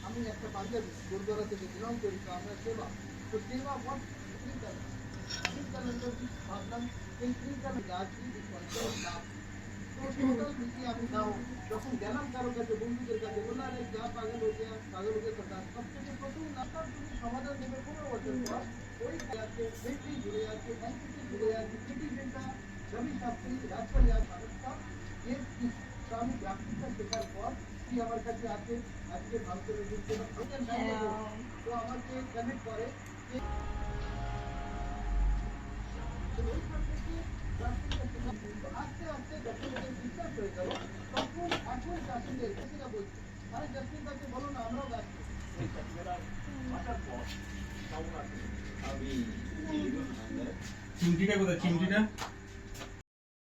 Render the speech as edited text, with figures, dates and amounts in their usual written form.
আমি একটা বাজার গুরুদ্বারা থেকে বিলং করি, তো আমরা সেবা, তো সেবা আমি ভাবলাম এই নাম, তো টোটাল মিলিয়ে আমি নাও যখন গেলাম কারো কাছে, বন্ধুদের কাছে বললাম, আরে যা পাগল হয়ে কথা সব থেকে প্রথম নাম্বার তুমি সমাধান দেবে 15 বছর পর। ওই আছে ফ্যাক্টরি জুড়ে আছে, ব্যাংকিং জুড়ে আছে, সিটি যেটা রবি শাস্ত্রী রাজপরিবার মানুষটা এর আমি গ্রাফিকটা শেখার পর কি আমার কাছে আছে আজকে ভারতের তো আমাকে কানেক্ট করে আস্তে আস্তে যখন ওদের বিশ্বাস হয়ে গেল, তখন এখন চাষিদের চাষিরা বলছে, আরে জাস্টিন কাছে বলো না, আমরাও গাছ চিমটিটা কোথায়? চিমটিটা